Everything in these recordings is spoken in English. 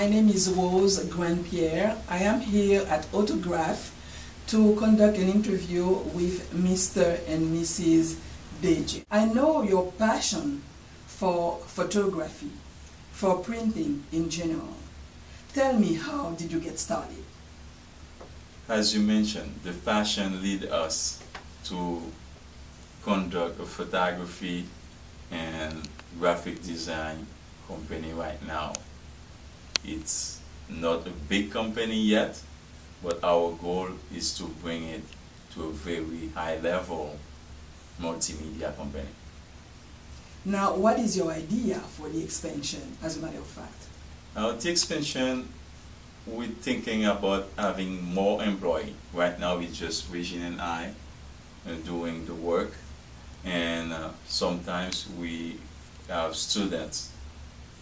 My name is Rose Grand-Pierre. I am here at Autograph to conduct an interview with Mr. and Mrs. Deji. I know your passion for photography, for printing in general. Tell me, how did you get started? As you mentioned, the passion led us to conduct a photography and graphic design company right now. It's not a big company yet, but our goal is to bring it to a very high level multimedia company. Now, what is your idea for the expansion, as a matter of fact? The expansion, we're thinking about having more employees. Right now it's just Regine and I doing the work, and sometimes we have students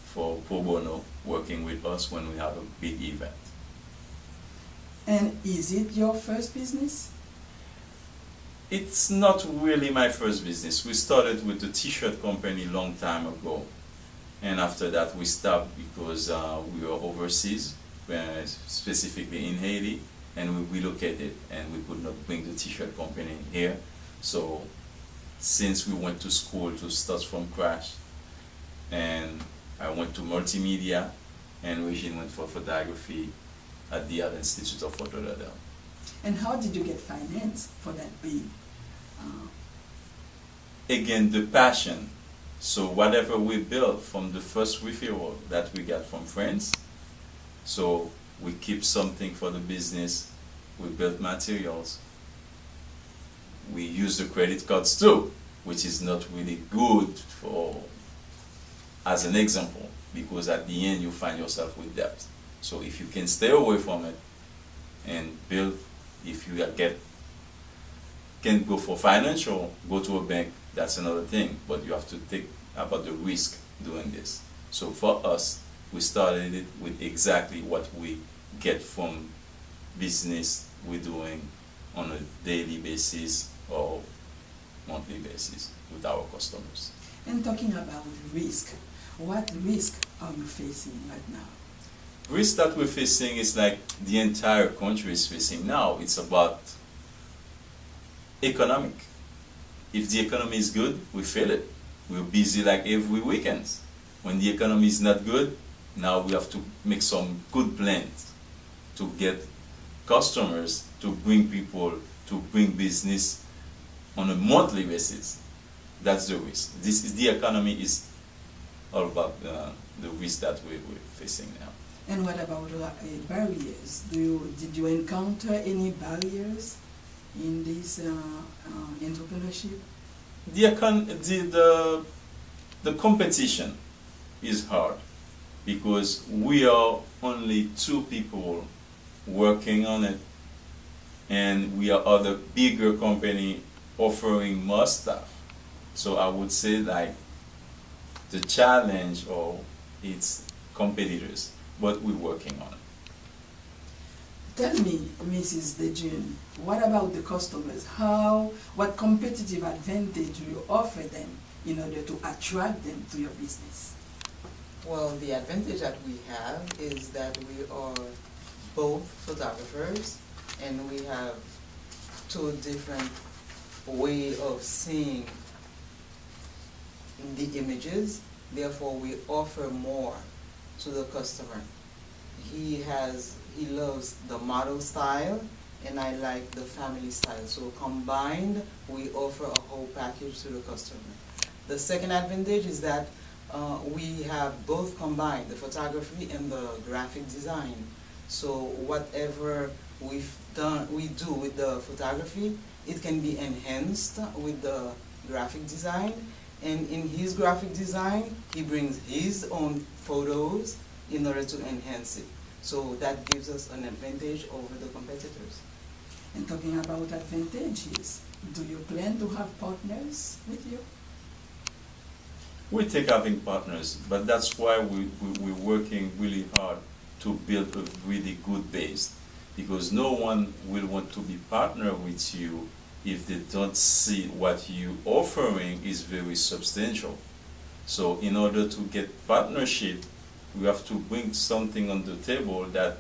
for pro bono working with us when we have a big event. And is it your first business? It's not really my first business. We started with a t-shirt company long time ago, and after that we stopped because we were overseas, specifically in Haiti, and we relocated and we could not bring the t-shirt company here. So since we went to school to start from scratch, and I went to multimedia, and Regine went for photography at the Art Institute of Fort Lauderdale. And how did you get finance for that big? Again, the passion. So whatever we built from the first referral that we got from friends, so we keep something for the business, we build materials, we use the credit cards too, which is not really good for, as an example, because at the end you find yourself with debt. So if you can stay away from it and build, if you can go for financial, go to a bank, that's another thing, but you have to think about the risk doing this. So for us, we started it with exactly what we get from business we're doing on a daily basis or monthly basis with our customers. And talking about risk, what risk are you facing right now? Risk that we're facing is like the entire country is facing now. It's about economic. If the economy is good, we feel it. We're busy like every weekend. When the economy is not good, now we have to make some good plans to get customers, to bring people, to bring business on a monthly basis. That's the risk. This is the economy is all about the risk that we're facing now. And what about barriers? Did you encounter any barriers in this entrepreneurship? The competition is hard because we are only 2 people working on it, and we are other bigger company offering more stuff. So I would say like the challenge or its competitors, but we're working on it. Tell me, Mrs. Dejun, what about the customers? What competitive advantage do you offer them in order to attract them to your business? Well, the advantage that we have is that we are both photographers, and we have 2 different ways of seeing the images. Therefore, we offer more to the customer. He loves the model style, and I like the family style. So combined, we offer a whole package to the customer. The second advantage is that we have both combined, the photography and the graphic design. So whatever we do with the photography, it can be enhanced with the graphic design. And in his graphic design, he brings his own photos in order to enhance it. So that gives us an advantage over the competitors. And talking about advantages, do you plan to have partners with you? We take having partners, but that's why we're working really hard to build a really good base, because no one will want to be partner with you if they don't see what you offering is very substantial. So in order to get partnership, We have to bring something on the table that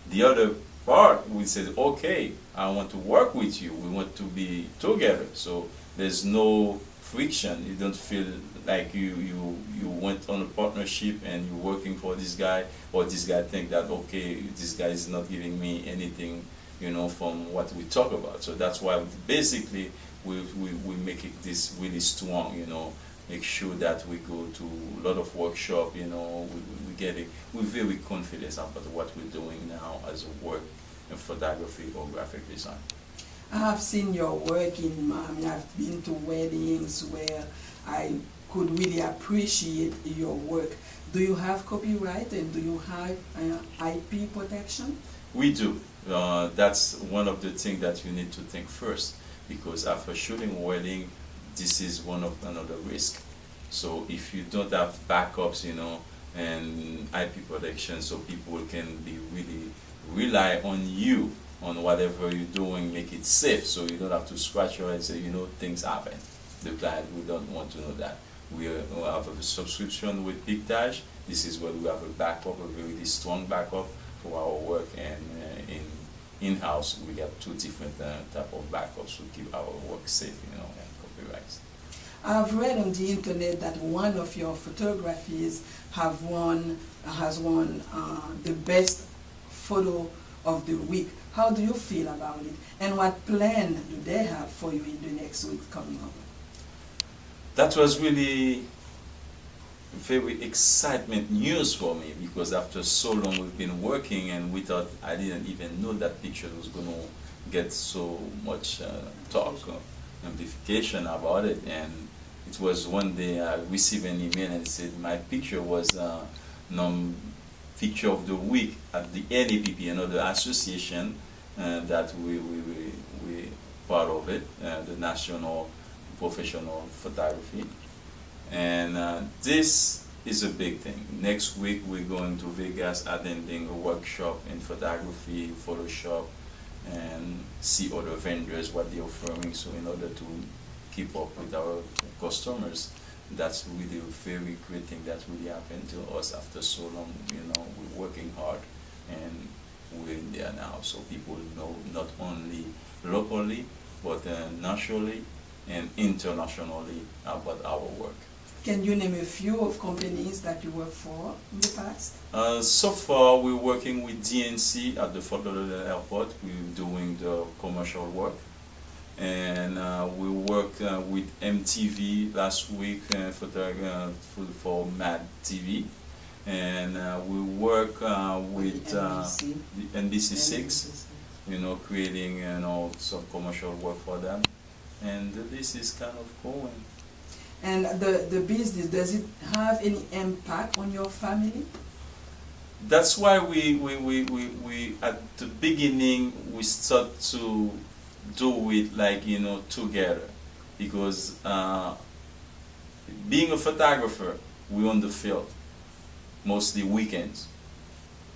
the other part will say, okay, I want to work with you. We want to be together. So there's no friction. You don't feel like you went on a partnership and you're working for this guy, or this guy think that, okay, this guy is not giving me anything, from what we talk about. So that's why basically we make it this really strong, make sure that we go to a lot of workshop, we're very confident about what we're doing now as a work in photography or graphic design. I have seen your work in Miami. I've been to weddings where I could really appreciate your work. Do you have copyright and do you have IP protection? We do. That's one of the things that you need to think first, because after shooting a wedding, this is one of another risk. So if you don't have backups, and IP protection, so people can be really rely on you on whatever you're doing, make it safe, so you don't have to scratch your head and say, things happen. The client, we don't want to know that. We have a subscription with Pictage. This is where we have a backup, a really strong backup for our work, and in-house we got two different type of backups to keep our work safe, and copyrights. I've read on the internet that one of your photographies has won the best photo of the week. How do you feel about it? And what plan do they have for you in the next week coming up? That was really very excitement news for me, because after so long we've been working, and I didn't even know that picture was going to get so much talk, amplification about it. And it was one day I received an email and it said my picture was picture of the week at the NAPP, another association that we part of it, the National Professional Photography. And this is a big thing. Next week we're going to Vegas, attending a workshop in photography, Photoshop, and see other vendors, what they're offering, so in order to keep up with our customers. That's really a very great thing that really happened to us after so long. We're working hard and we're in there now, so people know not only locally but nationally and internationally about our work. Can you name a few of companies that you work for in the past? So far we're working with DNC at the Fort Lauderdale Airport. We're doing the commercial work. And we worked with MTV last week for Mad TV, and we work with the NBC6, creating some commercial work for them, and this is kind of going. And the business, does it have any impact on your family? That's why we at the beginning we start to do it like together, because being a photographer, we're on the field mostly weekends,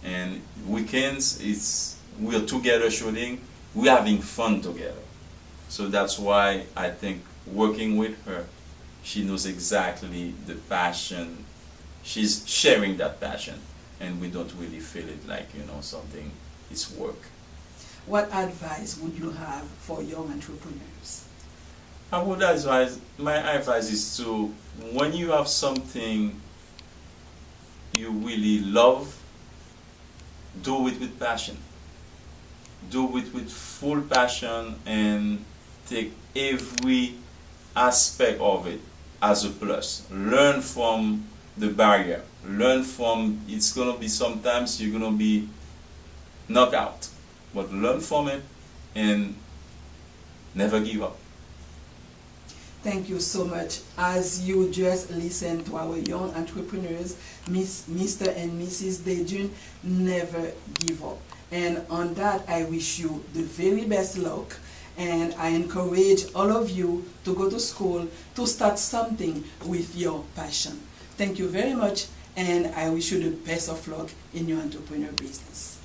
and weekends we're together shooting, we're having fun together. So that's why I think working with her, she knows exactly the passion, she's sharing that passion, and we don't really feel it like something is work. What advice would you have for young entrepreneurs? My advice is to, when you have something you really love, do it with passion. Do it with full passion and take every aspect of it as a plus. Learn from the barrier. Learn from, it's going to be sometimes you're going to be knocked out. But learn from it and never give up. Thank you so much. As you just listened to our young entrepreneurs, Mr. and Mrs. Dejun, never give up. And on that, I wish you the very best luck. And I encourage all of you to go to school to start something with your passion. Thank you very much, and I wish you the best of luck in your entrepreneur business.